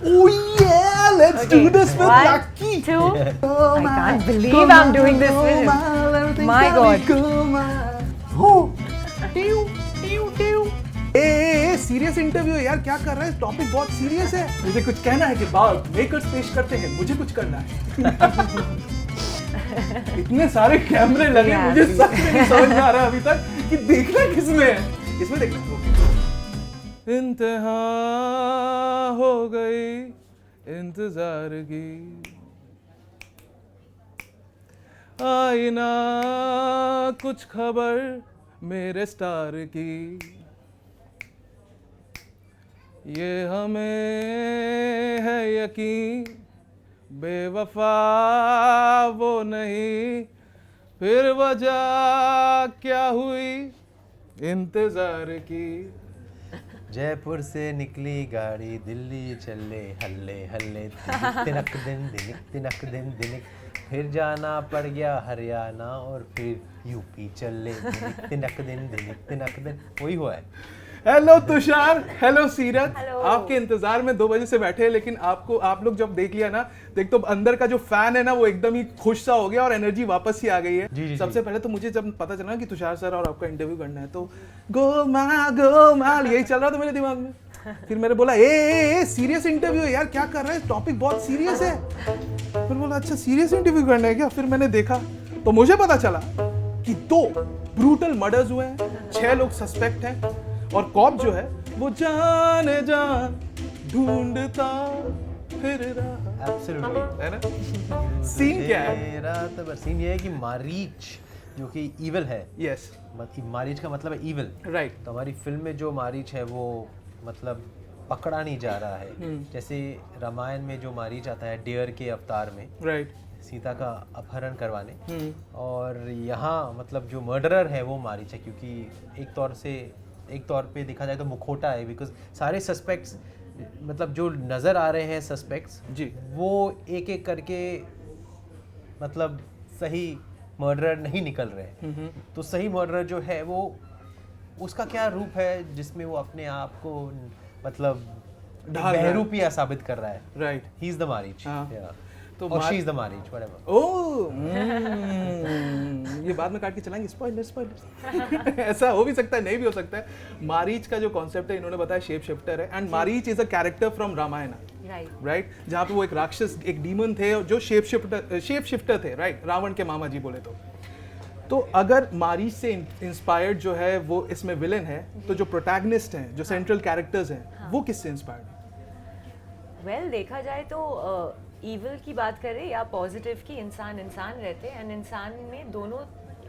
Oh yeah, let's do this with Lucky. 1, 2. I can't believe I'm doing this with him. My God. A serious interview है यार, क्या कर रहा है? Topic बहुत सीरियस है। मुझे कुछ कहना है कि बाद मेकर्स पेश करते हैं, मुझे कुछ करना है। इतने सारे कैमरे लगे, मुझे सच में नहीं समझ में आ रहा अभी तक कि देखना किसमें है। इसमें देखना। इंतहा हो गई इंतजार की, आई ना कुछ खबर मेरे स्टार की, ये हमें है यकीन बेवफा वो नहीं, फिर वजह क्या हुई इंतजार की। जयपुर से निकली गाड़ी दिल्ली चले हल्ले हल्ले, तिनक दिन तिनक दिन दिनिक, फिर जाना पड़ गया हरियाणा और फिर यूपी चले, तिनक दिन वही हुआ है। हेलो तुषार, हेलो सीरत, आपके इंतजार में 2 बजे से बैठे हैं, लेकिन आप लोग जब देख लिया ना, देख तो अंदर का जो फैन है ना वो एकदम ही खुश सा हो गया और एनर्जी वापस ही आ गई है। जी, सबसे पहले तो मुझे जब पता चला कि तुषार सर और आपका इंटरव्यू करना है तो गोलमाल यही चल रहा था मेरे दिमाग में। फिर मैंने बोला ए सीरियस इंटरव्यू है यार, क्या कर रहा है? टॉपिक बहुत सीरियस है। फिर बोला अच्छा सीरियस इंटरव्यू करना है क्या? फिर मैंने देखा तो मुझे पता चला कि 2 ब्रूटल मर्डर्स हुए हैं, 6 लोग सस्पेक्ट हैं और कॉप जो है वो जान ढूंढता फिर रहा। एब्सोल्युटली है ना? सीन क्या है? सीन ये है कि मारीच जो कि ईविल है। यस, मारीच का मतलब है ईविल, राइट। तो हमारी फिल्म में जो मारीच है वो मतलब पकड़ा नहीं जा रहा है। जैसे रामायण में जो मारीच आता है डेयर के अवतार में, राइट, सीता का अपहरण करवाने, और यहाँ मतलब जो मर्डरर है वो मारीच है, क्योंकि एक तौर पे देखा जाए तो मुखौटा है, बिकॉज सारे सस्पेक्ट्स मतलब जो नज़र आ रहे हैं सस्पेक्ट्स जी, वो एक एक करके मतलब सही मर्डरर नहीं निकल रहे। तो सही मर्डरर जो है वो उसका क्या रूप है जिसमें वो अपने आप को मतलब बहरूपिया साबित कर रहा है। Right, he is the Marich, तो और she is the Marich, whatever. Oh, ये बाद में काट के चलाएंगे, स्पॉइलर। ऐसा हो भी सकता है, नहीं भी हो सकता है। मारीच का जो कॉन्सेप्ट है इन्होंने बताया शेप शिफ्टर है, and Maricha is a character from Ramayana, right, जहाँ पे वो एक राक्षस, एक डीमन थे जो शेप शिफ्टर थे, राइट, रावण के मामा जी बोले तो अगर मारीच से इंस्पायर्ड जो है वो इसमें विलेन है, तो जो प्रोटैगनिस्ट हैं, जो सेंट्रल कैरेक्टर्स हैं, वो किससे इंस्पायर्ड है? वेल देखा जाए तो इविल की बात करें या पॉजिटिव की, इंसान रहते हैं एंड इंसान में दोनों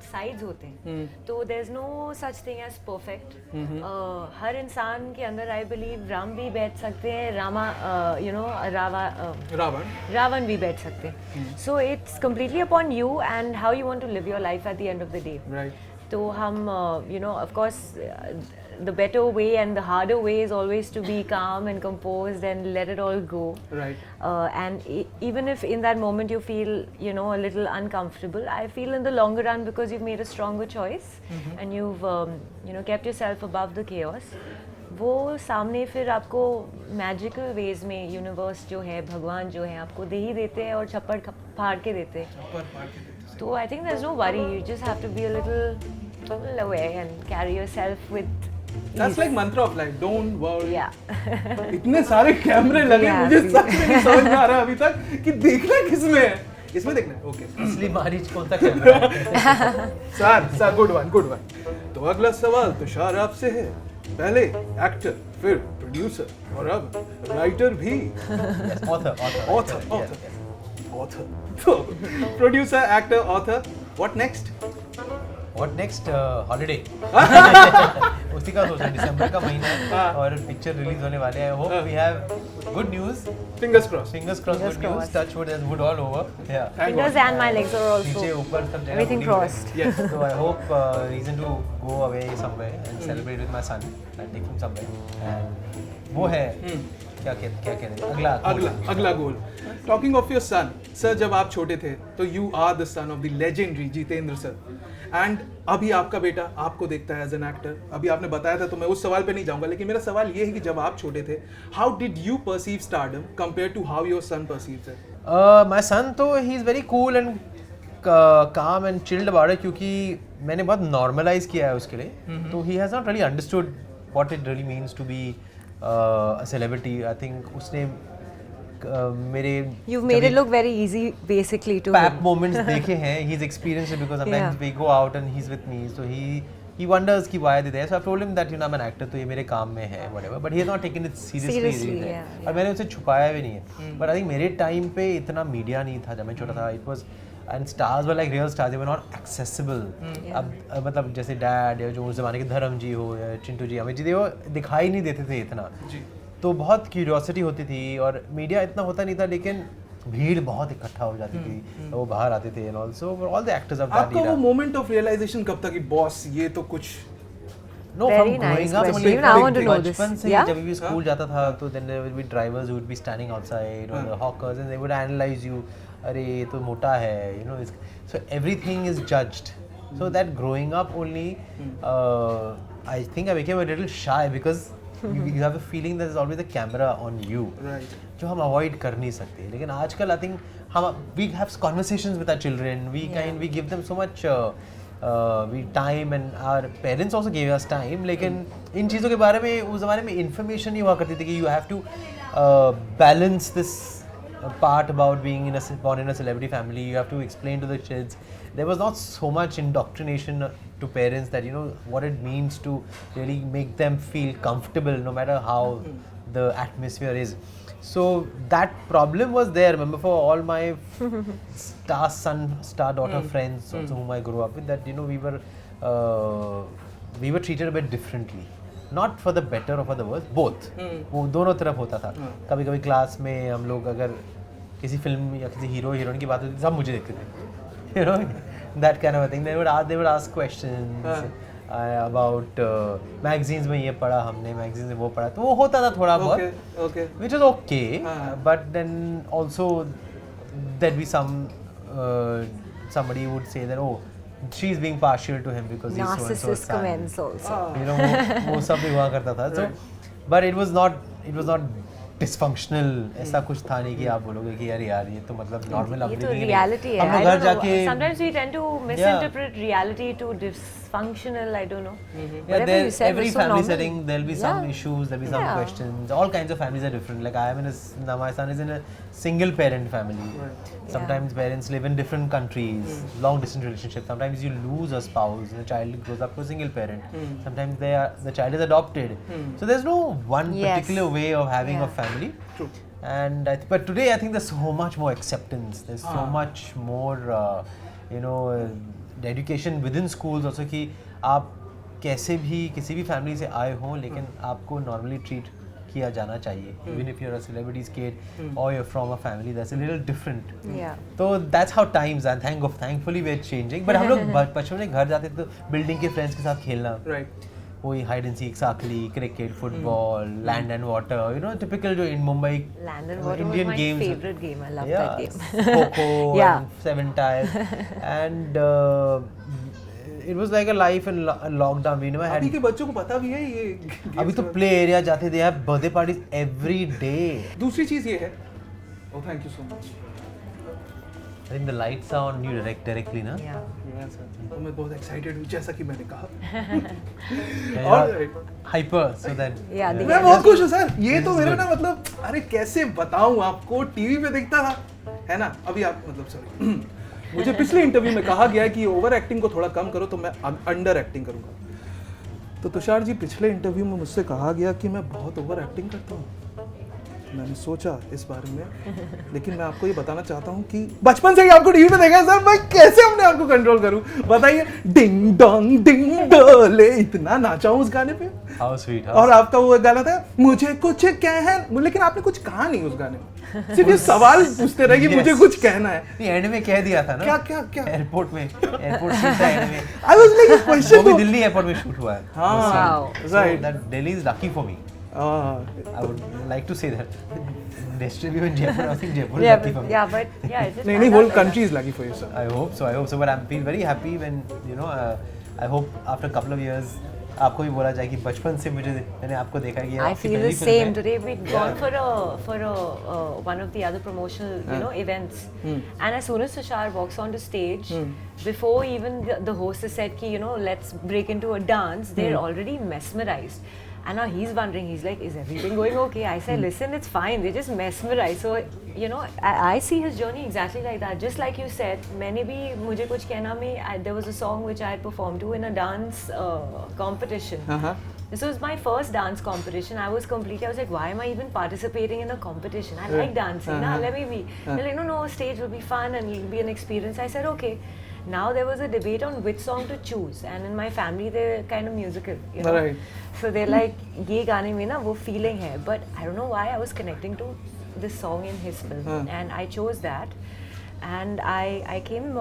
साइड्स होते हैं, तो there is no such thing as perfect. हर इंसान के अंदर आई बिलीव राम भी बैठ सकते हैं, रावण भी बैठ सकते हैं। So it's completely upon you and how you want to live your life at the end of the day. तो हम of course the better way and the harder way is always to be calm and composed and let it all go. Right. And even if in that moment you feel, a little uncomfortable, I feel in the longer run, because you've made a stronger choice and you've, kept yourself above the chaos, वो सामने फिर आपको magical veg में universe जो है, भगवान जो है, आपको दे ही देते हैं और छप्पड़ फाड़ के देते हैं। तो I think there is no worry, you just have to be a little aware and carry yourself with That's like mantra of life, don't worry. Yeah. इतने सारे कैमरे लगे, मुझे सच में नहीं समझ में आ रहा अभी तक कि देखना किसमें है। इसमें देखना है, ओके। असली मारीच कौन सा कैमरा है? Sir good one. तो अगला सवाल तुषार आपसे है। पहले एक्टर, फिर प्रोड्यूसर और अब राइटर भी। ऑथर। तो producer, actor, author, what next? Holiday. उसी का सोचा, दिसंबर का महीना है और पिक्चर रिलीज होने वाले हैं। Hope we have good news, fingers cross good news, touch wood and wood all over. Fingers and my legs are also नीचे ऊपर सब everything crossed. Yes. So I hope reason to go away somewhere and celebrate with my son and take him somewhere, and वो है क्या कह रहे हैं अगला goal. Talking of your son sir, जब आप छोटे थे तो you are the son of the legendary Jitendra sir, and अभी आपका बेटा आपको देखता है एज एन एक्टर। अभी आपने बताया था तो मैं उस सवाल पे नहीं जाऊंगा, लेकिन मेरा सवाल ये है कि जब आप छोटे थे, how did you perceive stardom compare to how your son perceives it? My son तो he is very cool and calm and chilled about it, क्योंकि मैंने बहुत नॉर्मलाइज किया है उसके लिए, तो he has not really understood what it really means to be a celebrity. I think उसने मेरे You've made it look very easy basically to pap him. Moments देखे हैं, he's experienced it because sometimes we go out and he's with me, so he wonders कि why are they there. So I told him that you know I'm an actor, तो ये मेरे काम में है whatever, but he has not taken it seriously. yeah. और मैंने उसे छुपाया भी नहीं है, but I think मेरे टाइम पे इतना मीडिया नहीं था जब मैं छोटा था. It was and stars were like real stars, they were not accessible. अब मतलब जैसे डैड या जो उस ज़माने के धर्म जी हो या चिंटू जी, अमित जी, वो दिखाई नहीं देते थे इतना, तो बहुत क्यूरियोसिटी होती थी और मीडिया इतना होता नहीं था, लेकिन भीड़ बहुत इकट्ठा हो जाती थी, वो बाहर आते थे and also all the actors of that आपका वो मोमेंट ऑफ रियलाइजेशन कब था कि बॉस ये तो कुछ No, Very from nice growing up, question. only Even I want to know this. बचपन से Yeah? जब भी स्कूल जाता था तो then there would be drivers who would be standing outside or the hawkers and they would analyze you. अरे ये तो मोटा है, you know. So everything is judged. So that growing up only, I think I became a little shy because you have a feeling there's always a camera on you. Right. जो हम avoid कर नहीं सकते, लेकिन आजकल I think हम we have conversations with our children, we give them so much we time and our parents also give us time, लेकिन इन चीज़ों के बारे में उस ज़माने में इन्फॉर्मेशन नहीं हुआ करती थी कि you have to balance this part about being born in a celebrity family. You have to explain to the kids. There was not so much indoctrination to parents that you know what it means to really make them feel comfortable no matter how the atmosphere is. So that problem was there. Remember, for all my star son, star daughter friends also whom I grew up with, that you know we were treated a bit differently. Not for the better or for the worse, both. वो दोनों तरफ होता था. कभी कभी class में हम लोग अगर किसी फिल्म या किसी हीरो हीरोइन की बात होती थी, सब मुझे देखते थे, you know, that kind of a thing. They would ask questions about magazines में ये पढ़ा हमने, magazines में वो पढ़ा, तो वो होता था थोड़ा बहुत, which is okay, but then also there'd be somebody would say that oh she's being partial to him because he's so and so. Narcissist comments also. You know, वो सब भी हुआ करता था. So, but it was not dysfunctional. ऐसा कुछ था नहीं कि आप बोलोगे कि यार ये तो मतलब normal ये तो upbringing है. reality है. हम I लोग घर don't know. जाके Sometimes we tend to misinterpret reality to dysfunctional. I don't know. yeah, Whatever you said every was so family normal. setting there'll be some issues, there'll be some Yeah. questions. All kinds of families are different. Like I am now my son is in a single parent family. Sometimes parents live in different countries, long distance relationships. Sometimes you lose a spouse and the child grows up to a single parent. Sometimes the child is adopted. So there's no one particular way of having a family. True. And but today I think there's so much more acceptance. There's so much more education within schools also कि आप कैसे भी किसी भी family से आए हों, लेकिन आपको नॉर्मली ट्रीट किया जाना चाहिए. Even if you're a celebrity's kid or you're from a family that's a little different. Yeah. तो that's how times and thankfully we're changing. But हम लोग बचपन में घर जाते थे तो बिल्डिंग के फ्रेंड्स के साथ खेलना. Right. वही हाइड एंड सीक, साखली, cricket, football, land and water, you know typical जो in Mumbai Land and Water Indian was my games. favorite game. I love that game. Coco Yeah. and Seven Tiles and it was like a life in lockdown. We never had. अभी के बच्चों को पता भी है ये अभी तो प्ले एरिया जाते थे, यार बर्थडे पार्टीज एवरी डे. दूसरी चीज ये है, oh thank you so much. I think the lights are on you directly ना. Yeah. तो मैं बहुत एक्साइटेड हूँ जैसा कि मैंने कहा. Yeah, और hyper so that Yeah, the- मैं बहुत खुश हूँ सर. ये तो मेरा ना मतलब अरे कैसे बताऊँ आपको, टीवी पे दिखता था है ना. अभी आप मतलब सॉरी मुझे पिछले इंटरव्यू में कहा गया है कि ओवर एक्टिंग को थोड़ा कम करो, तो मैं अंडर एक्टिंग करूँगा. तो तुषार जी पिछले इंटरव्यू में मुझसे कहा गया कि मैं बहुत ओवर एक्टिंग करता हूँ. मैंने सोचा इस बारे में, लेकिन मैं आपको ये बताना चाहता हूँ कि बचपन से ही आपको टीवी पे देखा है सर, मैं कैसे अपने आप को कंट्रोल करूँ बताइए. डिंग डोंग डिंग डोले, इतना नाचा हूँ उस गाने पे. how sweet. और आपका वो गाना था मुझे कुछ कह, लेकिन आपने कुछ कहा नहीं उस गाने में, सिर्फ ये सवाल पूछते रहे कि मुझे कुछ कहना है. नहीं एंड में कह दिया था ना. क्या एयरपोर्ट शूट था एंड में. आई वाज लाइक वो भी क्वेश्चन. दिल्ली एयरपोर्ट में शूट हुआ है. हाँ Wow. Right. That Delhi is lucky for me. I would like to say that. Necessarily in Jaipur, I think Jaipur is lucky for me. but yeah, it just नहीं panned whole out like country is lucky for you, sir. I hope so. But I feel very happy when, you know, I hope after a couple of years, आपको भी बोला जाए कि बचपन से मैंने आपको देखा है कि that. I आपकी feel the पहली फिल्म same. है। Today we'd gone for a one of the other promotional events, and as soon as Tushar walks onto stage, before even the host has said ki, let's break into a dance, they're already mesmerized. And now he's wondering, he's like, is everything going okay? I said, listen, it's fine. They're just mesmerized. So, I see his journey exactly like that. Just like you said, मैंने भी मुझे कुछ कहना में, there was a song which I had performed to in a dance competition. This was my first dance competition. I was like, why am I even participating in a competition? I like dancing. Let me be. They're like, no, stage will be fun and it'll be an experience. I said, okay. Now there was a debate on which song to choose, and in my family they're kind of musical, Right. So they're like, ये गाने में ना वो feeling है, but I don't know why I was connecting to this song in his film, and I chose that, and I came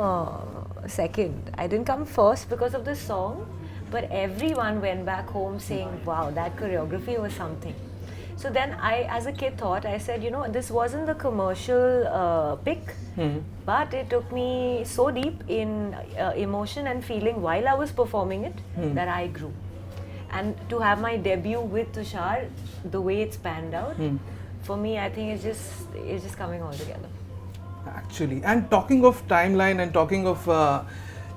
second. I didn't come first because of the song, but everyone went back home saying, wow, that choreography was something. So then I, as a kid, thought, I said, this wasn't the commercial pick, but it took me so deep in emotion and feeling while I was performing it that I grew. And to have my debut with Tushar, the way it's panned out, for me, I think it's just coming all together. Actually, and talking of timeline and talking of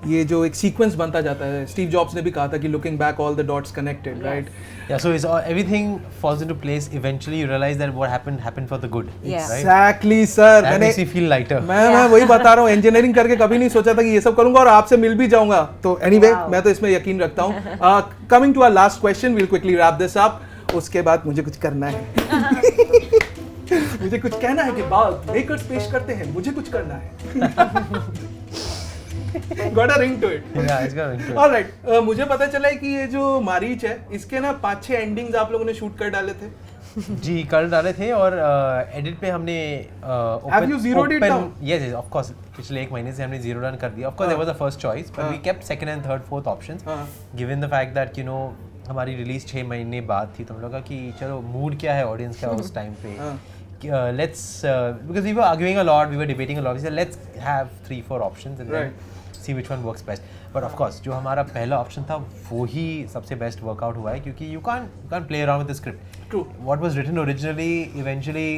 ये जो एक sequence बनता जाता है, Steve jobs ने भी कहा था कि looking back all the dots connected, right? Yeah, so everything falls into place. Eventually, you realize that what happened for the good. Yeah. Right? Exactly, sir. That makes you feel lighter. मैं वही बता रहा हूँ, engineering करके कभी नहीं सोचा था कि ये सब करूंगा और आपसे मिल भी जाऊंगा. तो anyway, मैं तो इसमें यकीन रखता हूँ. Coming to our last question, we'll quickly wrap this up. उसके बाद मुझे कुछ करना है. मुझे कुछ कहना है कि बाद मेकर्स पेश करते हैं, मुझे कुछ करना है. Got a ring to it. Yeah, it's got a ring to it. All right. मुझे पता चला है कि ये जो मारीच है, इसके ना 5-6 एंडिंग्स आप लोगों ने शूट कर डाले थे. जी कर डाले थे और एडिट पे हमने Have you zeroed it down? Yes, of course. पिछले 1 महीने से हमने zero down कर दिया. Of course, that was the first choice, but we kept second and third, fourth options. Given the fact that हमारी रिलीज 6 महीने बाद थी, तो हम लोग का कि चलो मूड क्या है ऑडियंस का उस टाइम पे. Let's because we were arguing a lot, we were debating a lot. We said let's have 3-4 options and then see which one works best. But of course, जो हमारा पहला ऑप्शन था वो ही सबसे बेस्ट वर्कआउट हुआ है क्योंकि you can't play around with the script. True. What was written originally, eventually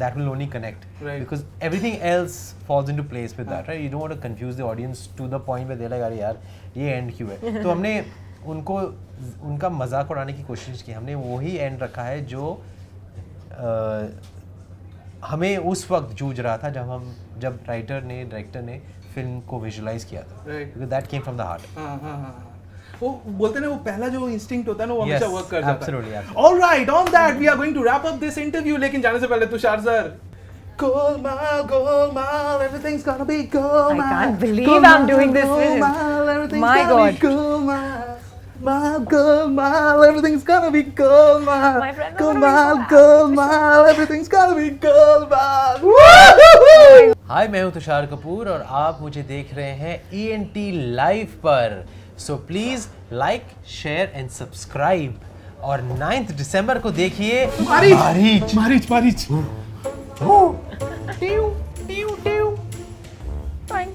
that will only connect. Right. Because everything else falls into place with that, right? You don't want to confuse the audience to the point where they're like, अरे यार ये end क्यों है? तो हमने उनका मजाक उड़ाने की कोशिश की. हमने वही एंड रखा है जो हमें उस वक्त जूझ रहा था जब राइटर ने डायरेक्टर ने फिल्म को विजुअलाइज किया था. Because that came from the heart. वो बोलते हैं ना वो पहला जो इंस्टिंक्ट होता है ना वो हमेशा वर्क कर जाता है. Absolutely. All right, on that we are going to wrap up this interview. लेकिन जाने से पहले Tushar sir, Golmaal, everything's gonna be Golmaal. I can't believe I'm doing this with him. Everything's My gonna be God. Golmaal, everything's gonna be Golmaal. My friend was gonna be so happy. Golmaal, everything's gonna be Golmaal. Woo! हाय, मैं हूं तुषार कपूर और आप मुझे देख रहे हैं ENT live पर. So please like, share and subscribe और 9th दिसंबर को देखिए मारीच. Fine.